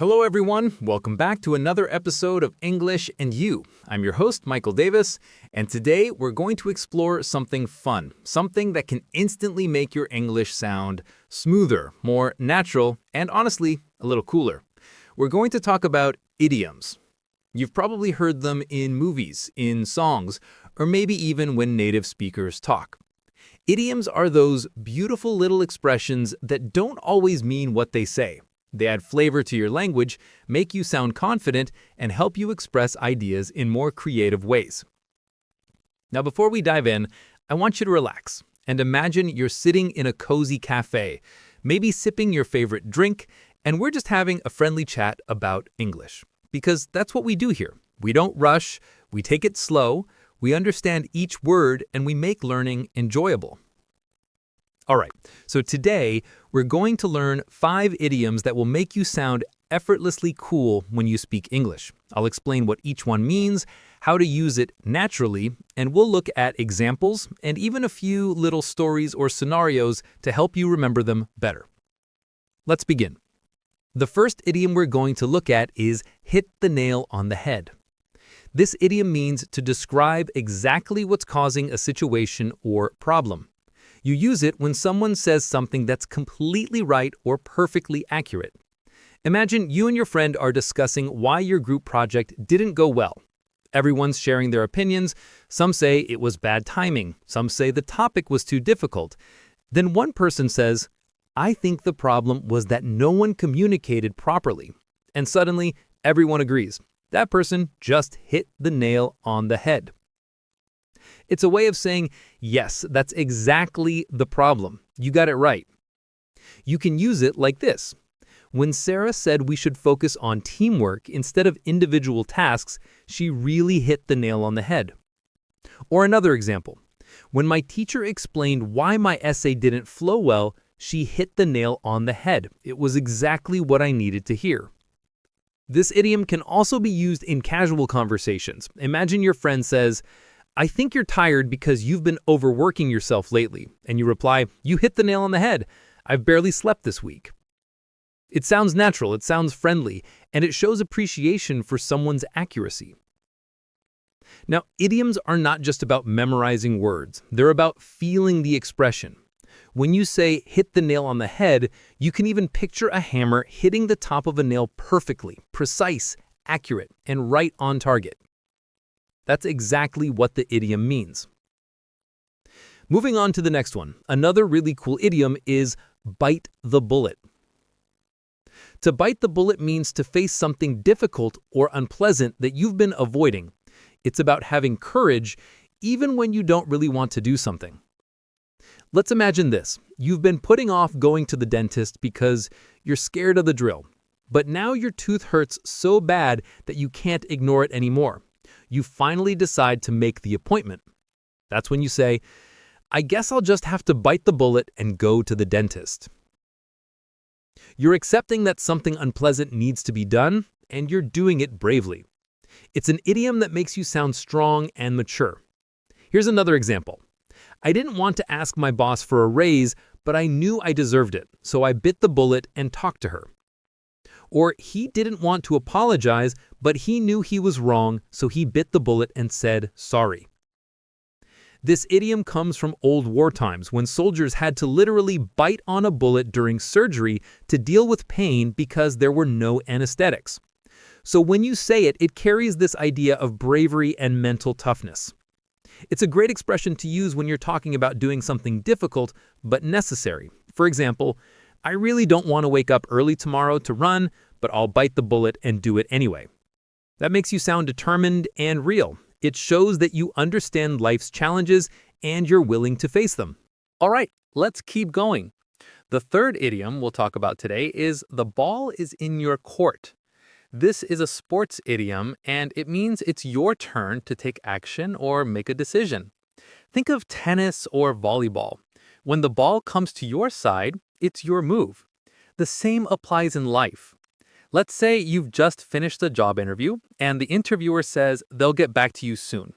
Hello everyone, welcome back to another episode of English and You. I'm your host, Michael Davis, and today we're going to explore something fun, something that can instantly make your English sound smoother, more natural, and honestly, a little cooler. We're going to talk about idioms. You've probably heard them in movies, in songs, or maybe even when native speakers talk. Idioms are those beautiful little expressions that don't always mean what they say. They add flavor to your language, make you sound confident, and help you express ideas in more creative ways. Now, before we dive in, I want you to relax and imagine you're sitting in a cozy cafe, maybe sipping your favorite drink, and we're just having a friendly chat about English. Because that's what we do here. We don't rush, we take it slow, we understand each word, and we make learning enjoyable. All right, so today we're going to learn 5 idioms that will make you sound effortlessly cool when you speak English. I'll explain what each one means, how to use it naturally, and we'll look at examples and even a few little stories or scenarios to help you remember them better. Let's begin. The first idiom we're going to look at is hit the nail on the head. This idiom means to describe exactly what's causing a situation or problem. You use it when someone says something that's completely right or perfectly accurate. Imagine you and your friend are discussing why your group project didn't go well. Everyone's sharing their opinions. Some say it was bad timing. Some say the topic was too difficult. Then one person says, "I think the problem was that no one communicated properly." And suddenly, everyone agrees. That person just hit the nail on the head. It's a way of saying, yes, that's exactly the problem. You got it right. You can use it like this. When Sarah said we should focus on teamwork instead of individual tasks, she really hit the nail on the head. Or another example. When my teacher explained why my essay didn't flow well, she hit the nail on the head. It was exactly what I needed to hear. This idiom can also be used in casual conversations. Imagine your friend says, "I think you're tired because you've been overworking yourself lately." And you reply, "You hit the nail on the head. I've barely slept this week." It sounds natural, it sounds friendly, and it shows appreciation for someone's accuracy. Now, idioms are not just about memorizing words. They're about feeling the expression. When you say hit the nail on the head, you can even picture a hammer hitting the top of a nail perfectly, precise, accurate, and right on target. That's exactly what the idiom means. Moving on to the next one, another really cool idiom is bite the bullet. To bite the bullet means to face something difficult or unpleasant that you've been avoiding. It's about having courage even when you don't really want to do something. Let's imagine this. You've been putting off going to the dentist because you're scared of the drill. But now your tooth hurts so bad that you can't ignore it anymore. You finally decide to make the appointment. That's when you say, "I guess I'll just have to bite the bullet and go to the dentist." You're accepting that something unpleasant needs to be done, and you're doing it bravely. It's an idiom that makes you sound strong and mature. Here's another example. "I didn't want to ask my boss for a raise, but I knew I deserved it, so I bit the bullet and talked to her." Or he didn't want to apologize, but he knew he was wrong, so he bit the bullet and said sorry. This idiom comes from old war times when soldiers had to literally bite on a bullet during surgery to deal with pain because there were no anesthetics. So when you say it, it carries this idea of bravery and mental toughness. It's a great expression to use when you're talking about doing something difficult but necessary. For example, "I really don't want to wake up early tomorrow to run, but I'll bite the bullet and do it anyway." That makes you sound determined and real. It shows that you understand life's challenges and you're willing to face them. All right, let's keep going. The third idiom we'll talk about today is the ball is in your court. This is a sports idiom, and it means it's your turn to take action or make a decision. Think of tennis or volleyball. When the ball comes to your side, it's your move. The same applies in life. Let's say you've just finished a job interview, and the interviewer says they'll get back to you soon.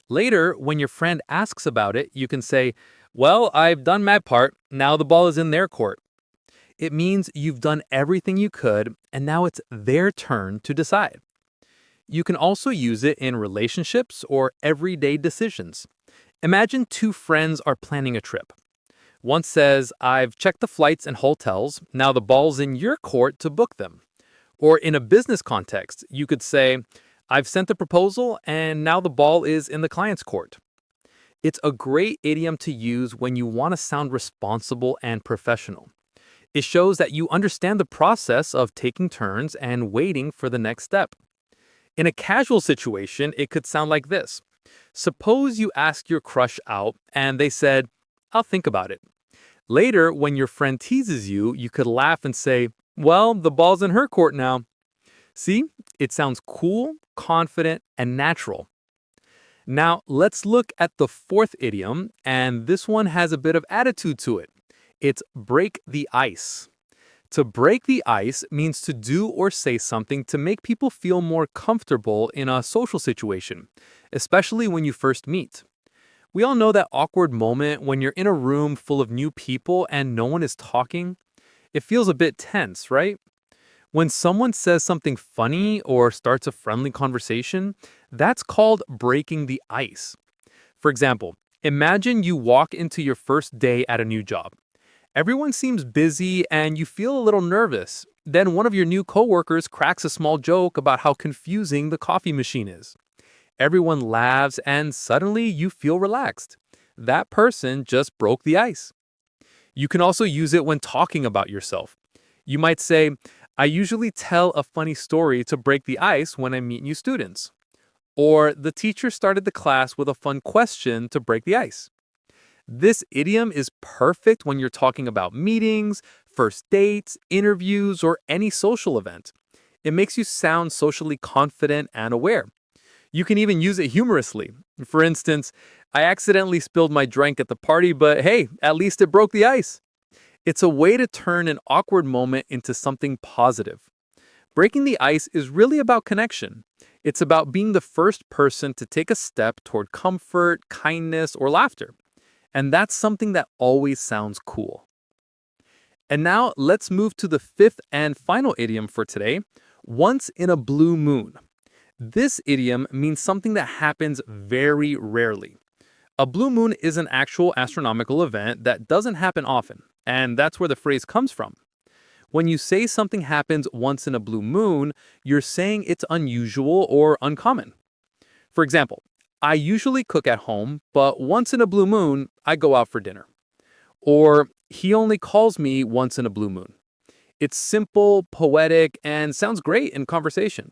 Later, when your friend asks about it, you can say, "Well, I've done my part. Now the ball is in their court." It means you've done everything you could, and now it's their turn to decide. You can also use it in relationships or everyday decisions. Imagine two friends are planning a trip. One says, I've checked the flights and hotels, now the ball's in your court to book them. Or in a business context, you could say, I've sent the proposal and now the ball is in the client's court. It's a great idiom to use when you want to sound responsible and professional. It shows that you understand the process of taking turns and waiting for the next step. In a casual situation, it could sound like this. Suppose you ask your crush out and they said, I'll think about it. Later, when your friend teases you, you could laugh and say, well, the ball's in her court now. See, it sounds cool, confident, and natural. Now, let's look at the fourth idiom, and this one has a bit of attitude to it. It's break the ice. To break the ice means to do or say something to make people feel more comfortable in a social situation, especially when you first meet. We all know that awkward moment when you're in a room full of new people and no one is talking. It feels a bit tense, right? When someone says something funny or starts a friendly conversation, that's called breaking the ice. For example, imagine you walk into your first day at a new job. Everyone seems busy and you feel a little nervous. Then one of your new coworkers cracks a small joke about how confusing the coffee machine is. Everyone laughs and suddenly you feel relaxed. That person just broke the ice. You can also use it when talking about yourself. You might say, I usually tell a funny story to break the ice when I meet new students. Or the teacher started the class with a fun question to break the ice. This idiom is perfect when you're talking about meetings, first dates, interviews, or any social event. It makes you sound socially confident and aware. You can even use it humorously. For instance, I accidentally spilled my drink at the party, but hey, at least it broke the ice. It's a way to turn an awkward moment into something positive. Breaking the ice is really about connection. It's about being the first person to take a step toward comfort, kindness, or laughter. And that's something that always sounds cool. And now let's move to the fifth and final idiom for today, once in a blue moon. This idiom means something that happens very rarely. A blue moon is an actual astronomical event that doesn't happen often, and that's where the phrase comes from. When you say something happens once in a blue moon, you're saying it's unusual or uncommon. For example, I usually cook at home, but once in a blue moon, I go out for dinner. Or, he only calls me once in a blue moon. It's simple, poetic, and sounds great in conversation.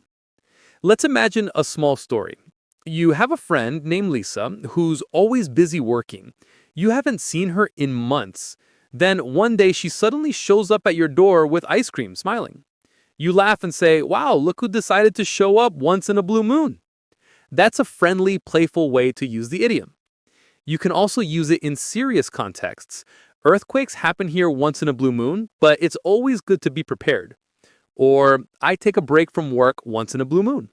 Let's imagine a small story. You have a friend named Lisa who's always busy working. You haven't seen her in months. Then one day she suddenly shows up at your door with ice cream, smiling. You laugh and say, wow, look who decided to show up once in a blue moon. That's a friendly, playful way to use the idiom. You can also use it in serious contexts. Earthquakes happen here once in a blue moon, but it's always good to be prepared. Or, I take a break from work once in a blue moon.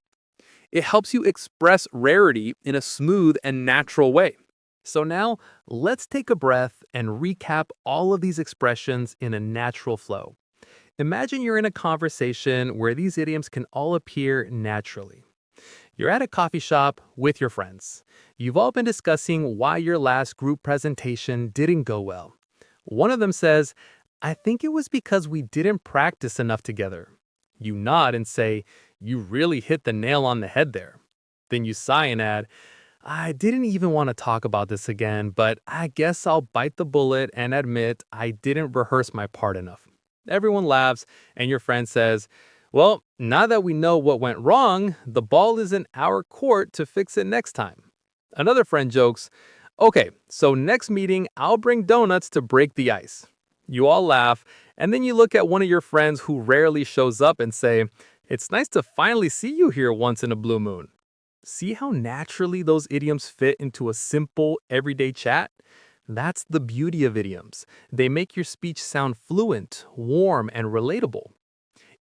It helps you express rarity in a smooth and natural way. So now, let's take a breath and recap all of these expressions in a natural flow. Imagine you're in a conversation where these idioms can all appear naturally. You're at a coffee shop with your friends. You've all been discussing why your last group presentation didn't go well. One of them says, I think it was because we didn't practice enough together. You nod and say, you really hit the nail on the head there. Then you sigh and add, I didn't even want to talk about this again, but I guess I'll bite the bullet and admit I didn't rehearse my part enough. Everyone laughs, and your friend says, well, now that we know what went wrong, the ball is in our court to fix it next time. Another friend jokes, okay, so next meeting, I'll bring donuts to break the ice. You all laugh, and then you look at one of your friends who rarely shows up and say, it's nice to finally see you here once in a blue moon. See how naturally those idioms fit into a simple, everyday chat? That's the beauty of idioms. They make your speech sound fluent, warm, and relatable.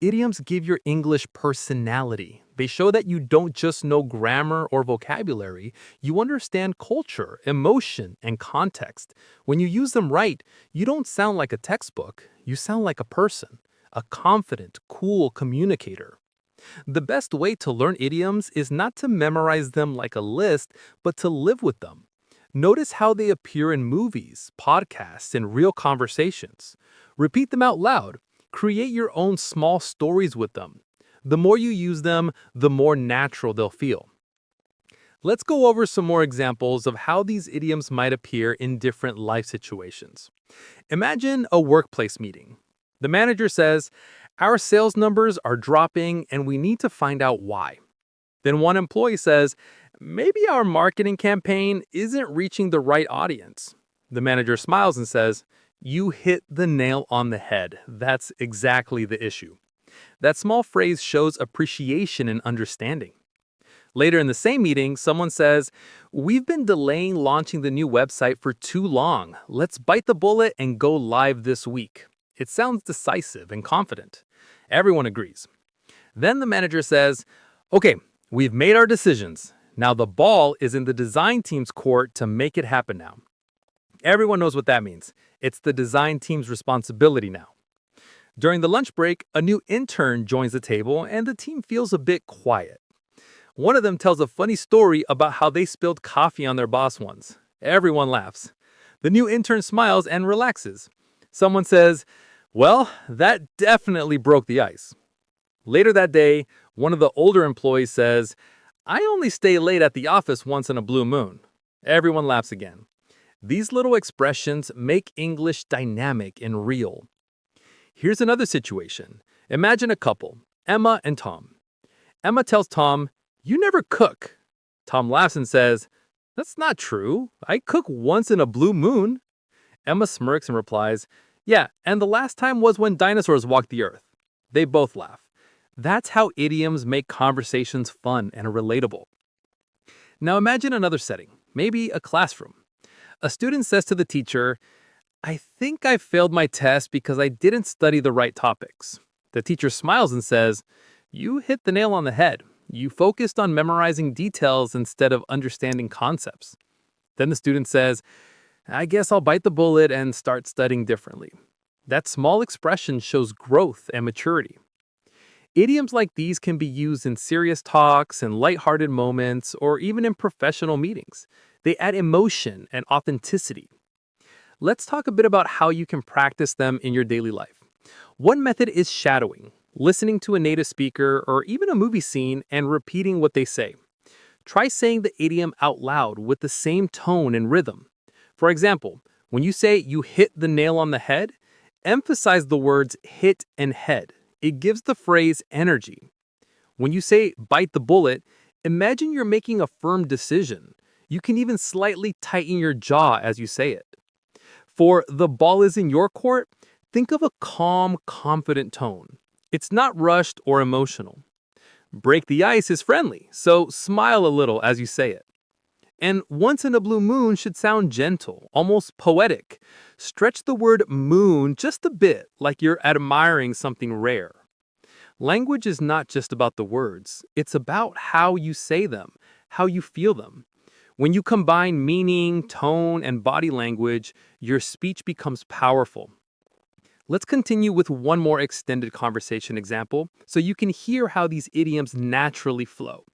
Idioms give your English personality. They show that you don't just know grammar or vocabulary, you understand culture, emotion, and context. When you use them right, you don't sound like a textbook. You sound like a person, a confident, cool communicator. The best way to learn idioms is not to memorize them like a list, but to live with them. Notice how they appear in movies, podcasts, and real conversations. Repeat them out loud. Create your own small stories with them. The more you use them, the more natural they'll feel. Let's go over some more examples of how these idioms might appear in different life situations. Imagine a workplace meeting. The manager says, "Our sales numbers are dropping and we need to find out why." Then one employee says, "Maybe our marketing campaign isn't reaching the right audience." The manager smiles and says, "You hit the nail on the head. That's exactly the issue." That small phrase shows appreciation and understanding. Later in the same meeting, someone says, "We've been delaying launching the new website for too long. Let's bite the bullet and go live this week." It sounds decisive and confident. Everyone agrees. Then the manager says, "Okay, we've made our decisions. Now the ball is in the design team's court to make it happen now." Everyone knows what that means. It's the design team's responsibility now. During the lunch break, a new intern joins the table and the team feels a bit quiet. One of them tells a funny story about how they spilled coffee on their boss once. Everyone laughs. The new intern smiles and relaxes. Someone says, "Well, that definitely broke the ice." Later that day, one of the older employees says, "I only stay late at the office once in a blue moon." Everyone laughs again. These little expressions make English dynamic and real. Here's another situation. Imagine a couple, Emma and Tom. Emma tells Tom, "You never cook." Tom laughs and says, "That's not true. I cook once in a blue moon." Emma smirks and replies, "Yeah, and the last time was when dinosaurs walked the earth." They both laugh. That's how idioms make conversations fun and relatable. Now imagine another setting, maybe a classroom. A student says to the teacher, "I think I failed my test because I didn't study the right topics." The teacher smiles and says, "You hit the nail on the head. You focused on memorizing details instead of understanding concepts." Then the student says, "I guess I'll bite the bullet and start studying differently." That small expression shows growth and maturity. Idioms like these can be used in serious talks and lighthearted moments, or even in professional meetings. They add emotion and authenticity. Let's talk a bit about how you can practice them in your daily life. One method is shadowing, listening to a native speaker or even a movie scene and repeating what they say. Try saying the idiom out loud with the same tone and rhythm. For example, when you say "you hit the nail on the head," emphasize the words "hit" and "head." It gives the phrase energy. When you say "bite the bullet," imagine you're making a firm decision. You can even slightly tighten your jaw as you say it. For "the ball is in your court," think of a calm, confident tone. It's not rushed or emotional. "Break the ice" is friendly, so smile a little as you say it. And "once in a blue moon" should sound gentle, almost poetic. Stretch the word "moon" just a bit, like you're admiring something rare. Language is not just about the words. It's about how you say them, how you feel them. When you combine meaning, tone, and body language, your speech becomes powerful. Let's continue with one more extended conversation example so you can hear how these idioms naturally flow.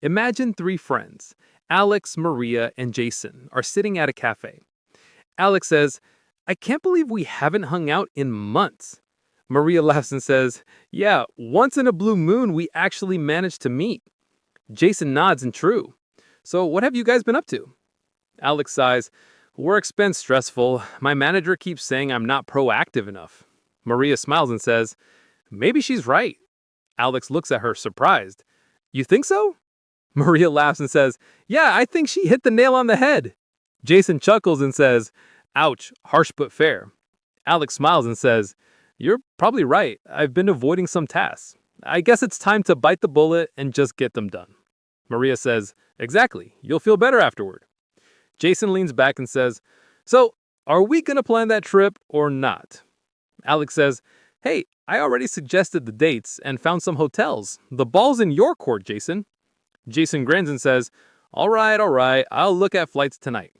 Imagine three friends, Alex, Maria, and Jason, are sitting at a cafe. Alex says, "I can't believe we haven't hung out in months." Maria laughs and says, "Yeah, once in a blue moon we actually managed to meet." Jason nods and true. "So what have you guys been up to?" Alex sighs, "Work's been stressful. My manager keeps saying I'm not proactive enough." Maria smiles and says, "Maybe she's right." Alex looks at her surprised. "You think so?" Maria laughs and says, "Yeah, I think she hit the nail on the head." Jason chuckles and says, "Ouch, harsh but fair." Alex smiles and says, "You're probably right. I've been avoiding some tasks. I guess it's time to bite the bullet and just get them done." Maria says, "Exactly. You'll feel better afterward." Jason leans back and says, "So, are we going to plan that trip or not?" Alex says, "Hey, I already suggested the dates and found some hotels. The ball's in your court, Jason." Jason grins and says, all right, I'll look at flights tonight."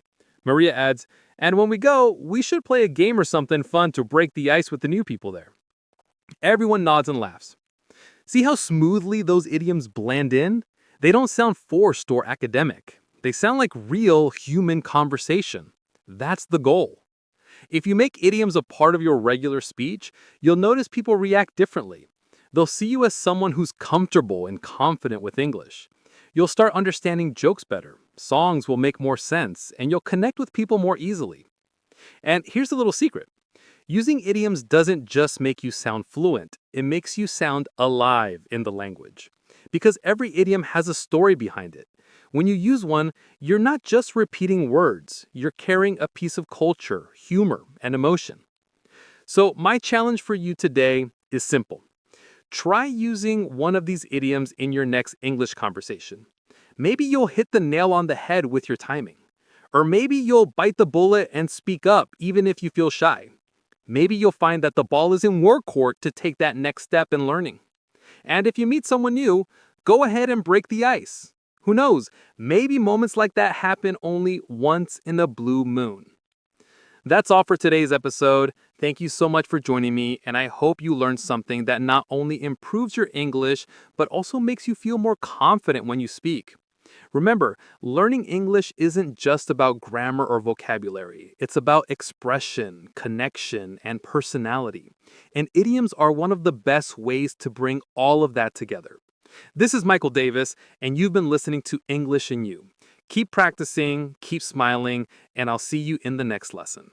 Maria adds, and when we go, we should play a game or something fun to break the ice with the new people there. Everyone nods and laughs. See how smoothly those idioms blend in? They don't sound forced or academic. They sound like real human conversation. That's the goal. If you make idioms a part of your regular speech, you'll notice people react differently. They'll see you as someone who's comfortable and confident with English. You'll start understanding jokes better, songs will make more sense, and you'll connect with people more easily. And here's a little secret. Using idioms doesn't just make you sound fluent, it makes you sound alive in the language. Because every idiom has a story behind it. When you use one, you're not just repeating words, you're carrying a piece of culture, humor, and emotion. So, my challenge for you today is simple. Try using one of these idioms in your next English conversation. Maybe you'll hit the nail on the head with your timing. Or maybe you'll bite the bullet and speak up even if you feel shy. Maybe you'll find that the ball is in your court to take that next step in learning. And if you meet someone new, go ahead and break the ice. Who knows, maybe moments like that happen only once in a blue moon. That's all for today's episode. Thank you so much for joining me, and I hope you learned something that not only improves your English, but also makes you feel more confident when you speak. Remember, learning English isn't just about grammar or vocabulary. It's about expression, connection, and personality. And idioms are one of the best ways to bring all of that together. This is Michael Davis, and you've been listening to English and You. Keep practicing, keep smiling, and I'll see you in the next lesson.